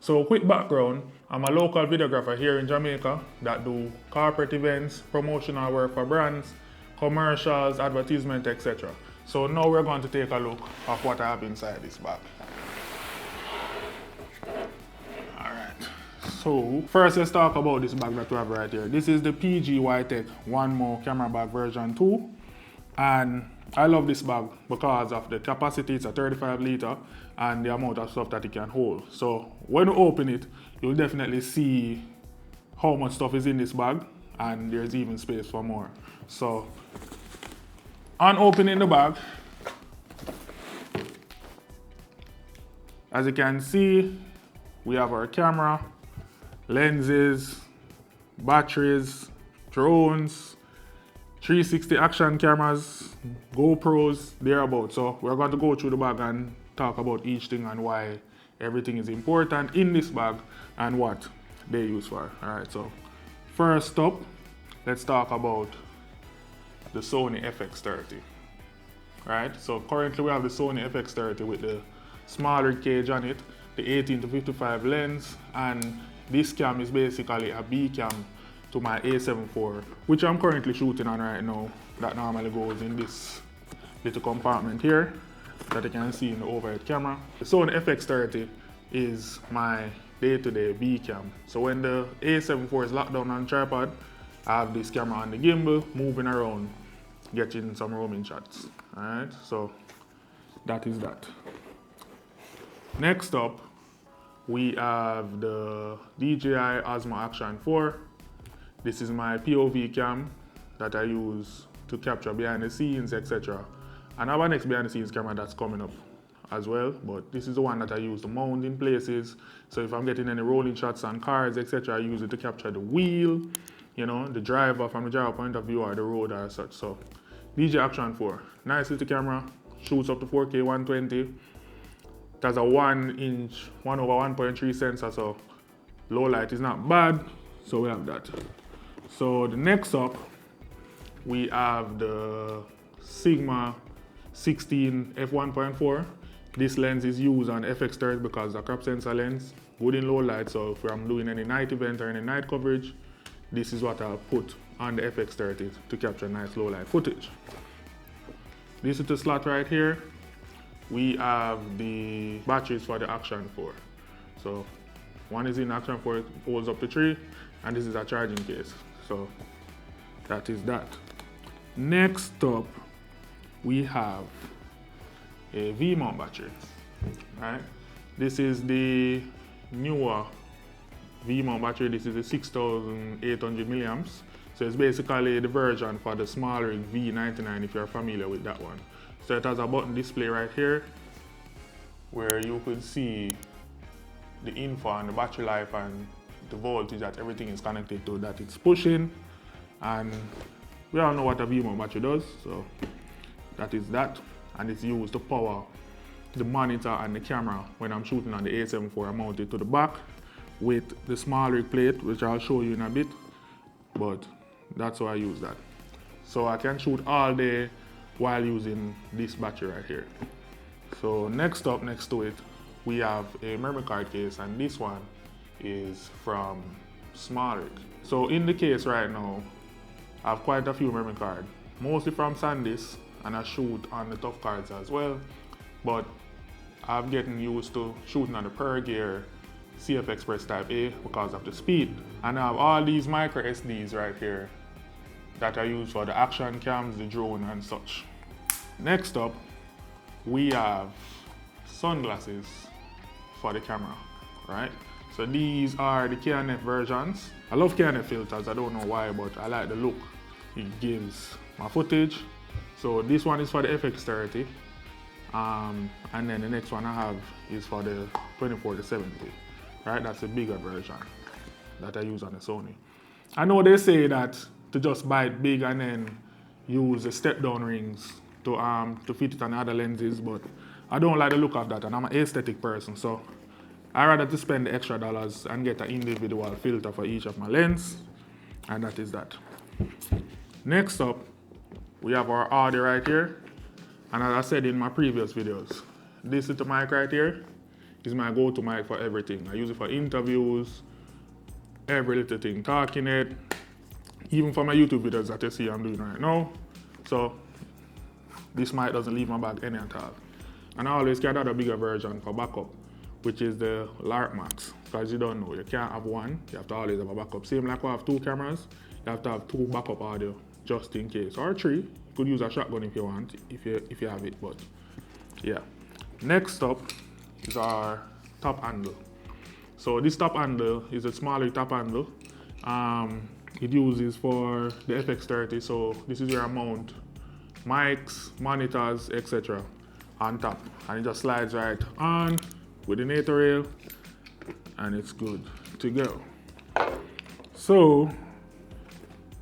So quick background, I'm a local videographer here in Jamaica that do corporate events, promotional work for brands, commercials, advertisement, etc. So now we're going to take a look at what I have inside this bag. Alright, so first let's talk about this bag that we have right here. This is the PGYTech Onemo camera bag version 2. And I love this bag because of the capacity. It's a 35 liter and the amount of stuff that it can hold. So when you open it, you'll definitely see how much stuff is in this bag, and there's even space for more. So on opening the bag, as you can see, we have our camera, lenses, batteries, drones, 360 action cameras, GoPros, thereabouts. So we're going to go through the bag and talk about each thing and why everything is important in this bag and what they use for. Alright, so first up, let's talk about the Sony FX30. Right, so currently we have the Sony FX30 with the smaller cage on it, the 18-55 lens, and this cam is basically a B cam to my A7 IV, which I'm currently shooting on right now. That normally goes in this little compartment here that you can see in the overhead camera. The Sony FX30 is my day-to-day B cam. So when the A7 IV is locked down on the tripod, I have this camera on the gimbal, moving around, getting some roaming shots. Alright, so that is that. Next up, we have the DJI Osmo Action 4. This is my POV cam that I use to capture behind the scenes, etc. And I have a next behind the scenes camera that's coming up as well, but this is the one that I use to mount in places. So if I'm getting any rolling shots on cars, etc., I use it to capture the wheel, you know, the driver from the driver point of view or the road or such. So DJI Action 4, nice little camera, shoots up to 4K 120. It has a 1-inch 1/1.3 sensor, so low light is not bad. So we have that. So the next up, we have the Sigma 16 f1.4. This lens is used on FX30 because the crop sensor lens, good in low light. So if I'm doing any night event or any night coverage, this is what I'll put on the FX30 to capture nice low light footage. This is the slot right here. We have the batteries for the Action 4. So one is in Action 4, it holds up to 3, and this is a charging case. So that is that. Next up, we have a V-mount battery. Right? This is the newer V-mount battery. This is a 6,800 milliamps. So it's basically the version for the smaller V99 if you're familiar with that one. So it has a button display right here where you could see the info on the battery life and the voltage that everything is connected to that it's pushing. And we all know what a V-mount battery does, so that is that. And it's used to power the monitor and the camera when I'm shooting on the A7 IV. I mount it to the back with the small rig plate, which I'll show you in a bit, but that's how I use that. So I can shoot all day while using this battery right here. So next up, next to it, we have a memory card case, and this one is from SmallRig. So in the case right now, I have quite a few memory cards, mostly from SanDisk, and I shoot on the tough cards as well, but I'm getting used to shooting on the Per Gear CF Express Type A because of the speed. And I have all these micro SDs right here that I use for the action cams, the drone and such. Next up, we have sunglasses for the camera, right? So these are the KNF versions. I love KNF filters, I don't know why, but I like the look it gives my footage. So this one is for the FX30, and then the next one I have is for the 24-70, right? That's a bigger version that I use on the Sony. I know they say that to just buy it big and then use the step-down rings to fit it on other lenses, but I don't like the look of that, and I'm an aesthetic person, so I rather to spend the extra dollars and get an individual filter for each of my lens, and that is that. Next up, we have our audio right here, and as I said in my previous videos, this little mic right here is my go-to mic for everything. I use it for interviews, every little thing, talking it, even for my YouTube videos that you see I'm doing right now. So this mic doesn't leave my bag any at all. And I always carry a bigger version for backup, which is the Lark Max. Because you don't know, you can't have one, you have to always have a backup. Same like we have 2 cameras, you have to have 2 backup audio just in case. Or 3, you could use a shotgun if you want, if you have it, but yeah. Next up is our top handle. So this top handle is a smaller top handle. It uses for the FX30, so this is where I mount mics, monitors, etc. on top. And it just slides right on with the NATO rail, and it's good to go. So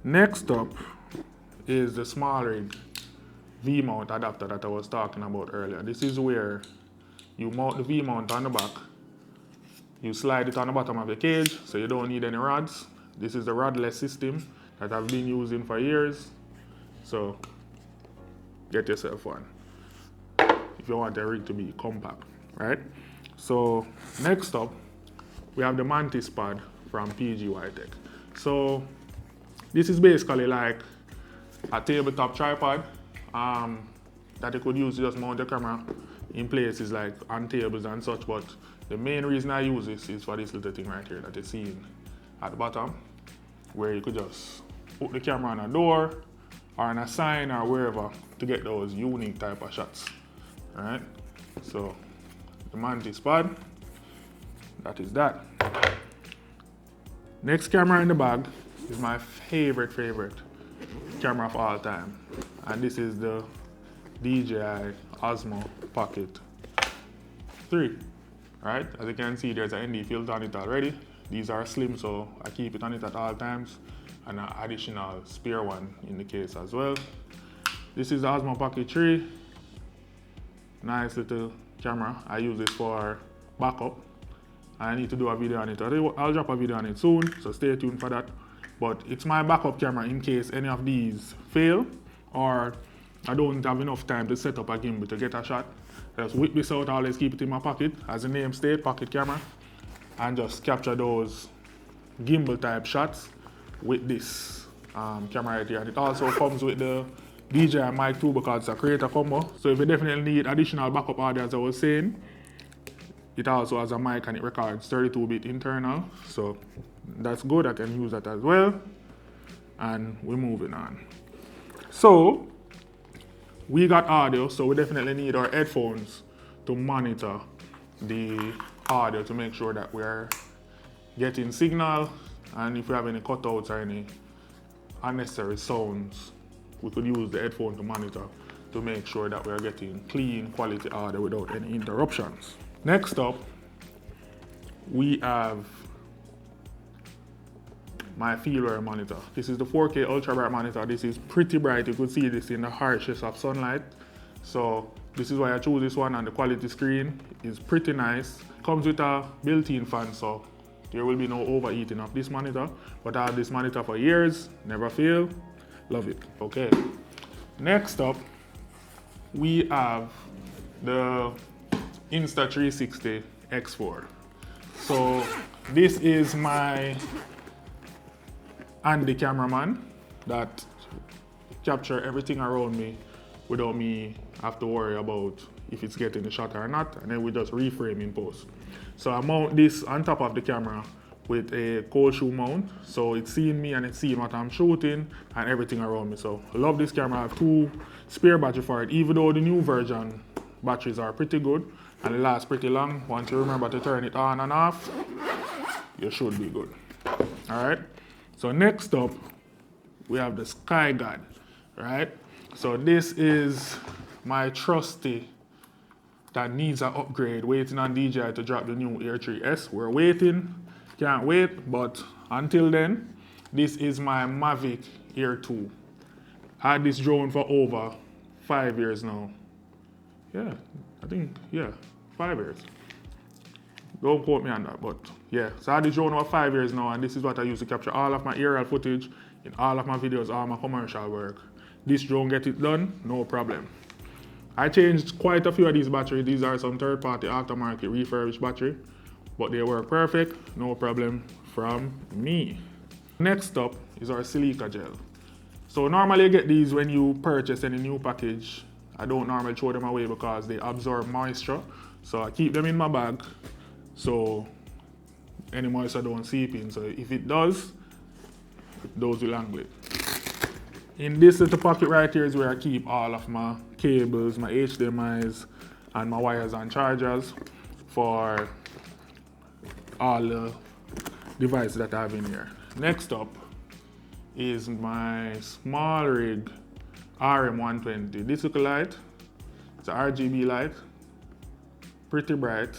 next up is the small rig V-mount adapter that I was talking about earlier. This is where you mount the V-mount on the back. You slide it on the bottom of the cage, so you don't need any rods. This is the rodless system that I've been using for years. So get yourself one if you want the rig to be compact, right? So next up, we have the Mantis pad from PGYTech. So this is basically like a tabletop tripod that you could use to just mount the camera in places like on tables and such, but the main reason I use this is for this little thing right here that you see at the bottom, where you could just put the camera on a door or on a sign or wherever to get those unique type of shots, right? So the Mantis pad, that is that. Next camera in the bag is my favorite camera of all time, and this is the DJI Osmo Pocket 3, right? As you can see, there's an ND filter on it already. These are slim, so I keep it on it at all times, and an additional spare one in the case as well. This is the Osmo Pocket 3. Nice little camera. I use it for backup. I need to do a video on it. I'll drop a video on it soon, so stay tuned for that. But it's my backup camera in case any of these fail, or I don't have enough time to set up a gimbal to get a shot. Just whip this out, I always keep it in my pocket, as the name states, pocket camera, and just capture those gimbal type shots with this camera right here. And it also comes with the DJI mic too, because it's a creator combo. So if you definitely need additional backup audio, as I was saying, it also has a mic and it records 32-bit internal. So that's good, I can use that as well. And we're moving on. So we got audio, so we definitely need our headphones to monitor the audio to make sure that we're getting signal, and if we have any cutouts or any unnecessary sounds, we could use the headphone to monitor to make sure that we're getting clean quality audio without any interruptions. Next up, we have my fieldwear monitor. This is the 4K ultra bright monitor. This is pretty bright. You could see this in the harshest of sunlight. So this is why I chose this one, and the quality screen is pretty nice. Comes with a built-in fan, so there will be no overheating of this monitor. But I have this monitor for years, never fail, love it. Okay. Next up, we have the Insta360 X4. So this is my Andy cameraman that capture everything around me without me have to worry about if it's getting the shot or not, and then we just reframe in post. So I mount this on top of the camera with a cold shoe mount, so it's seeing me and it's seeing what I'm shooting and everything around me. So I love this camera. I have 2 spare batteries for it, even though the new version batteries are pretty good and it lasts pretty long. Once you remember to turn it on and off, you should be good. All right. So next up, we have the Sky God, right? So this is my trusty that needs an upgrade, waiting on DJI to drop the new Air 3S. We're waiting, can't wait, but until then, this is my Mavic Air 2. I had this drone for over 5 years now. Yeah, I think, 5 years. Don't quote me on that, but yeah. So I had this drone over 5 years now, and this is what I use to capture all of my aerial footage in all of my videos, all my commercial work. This drone get it done, no problem. I changed quite a few of these batteries. These are some third-party aftermarket refurbished battery, but they work perfect, no problem from me. Next up is our silica gel. So normally you get these when you purchase any new package. I don't normally throw them away because they absorb moisture. So I keep them in my bag so any moisture don't seep in. So if it does, those will angle it. In this little pocket right here is where I keep all of my cables, my HDMIs, and my wires and chargers for all the devices that I have in here. Next up is my small rig RM120. This little light, it's an RGB light, pretty bright,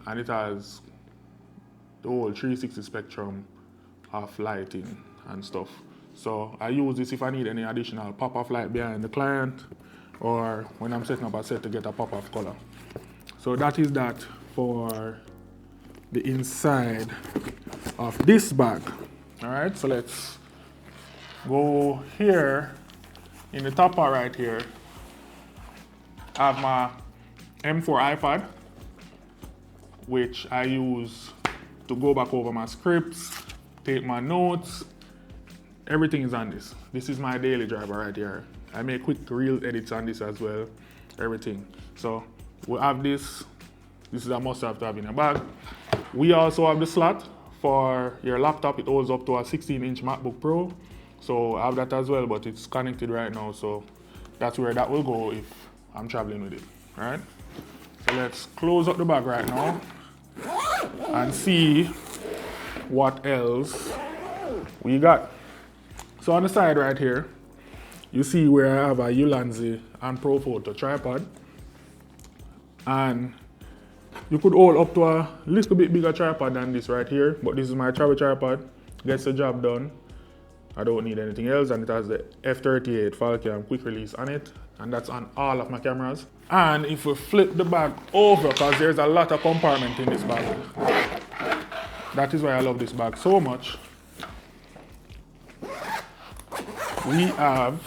and it has the whole 360 spectrum of lighting and stuff. So I use this if I need any additional pop-off light behind the client or when I'm setting up a set to get a pop-off color. So that is that for the inside of this bag. All right, so let's go here. In the top part right here, I have my M4 iPad, which I use to go back over my scripts, take my notes. Everything is on this. This is my daily driver right here. I make quick reel edits on this as well, everything. So we have this. This is a must-have to have in your bag. We also have the slot for your laptop. It holds up to a 16-inch MacBook Pro. So I have that as well, but it's connected right now. So that's where that will go if I'm traveling with it, all right? So let's close up the bag right now and see what else we got. So on the side right here, you see where I have a Ulanzi and Profoto tripod. And you could hold up to a little bit bigger tripod than this right here, but this is my travel tripod. Gets the job done. I don't need anything else, and it has the F38 Falcam quick release on it, and that's on all of my cameras. And if we flip the bag over, because there's a lot of compartment in this bag, that is why I love this bag so much. We have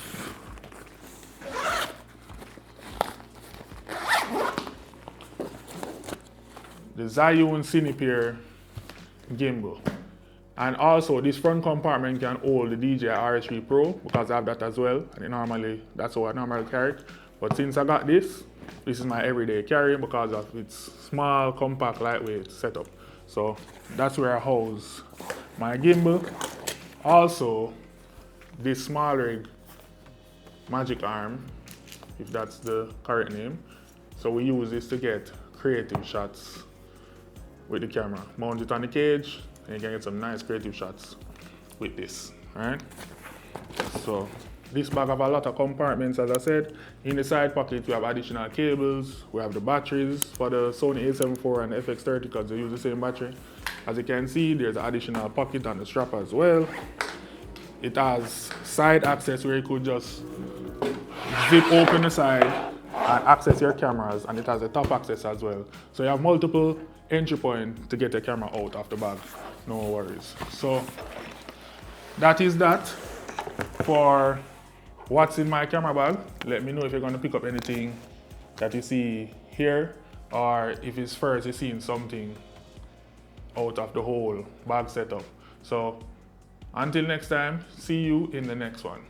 the Zhiyun Cinepeer gimbal. And also this front compartment can hold the DJI RS3 Pro because I have that as well. And that's how I normally carry it. But since I got this is my everyday carry because of its small, compact, lightweight setup. So that's where I house my gimbal. Also, this small rig, Magic Arm, if that's the correct name. So we use this to get creative shots with the camera. Mount it on the cage, and you can get some nice creative shots with this, all right? So this bag have a lot of compartments, as I said. In the side pocket, we have additional cables. We have the batteries for the Sony A74 and FX30 because they use the same battery. As you can see, there's an additional pocket on the strap as well. It has side access where you could just zip open the side and access your cameras, and it has a top access as well. So you have multiple entry points to get your camera out of the bag. No worries. So that is that for what's in my camera bag. Let me know if you're going to pick up anything that you see here, or if it's first you're seeing something out of the whole bag setup. So until next time, see you in the next one.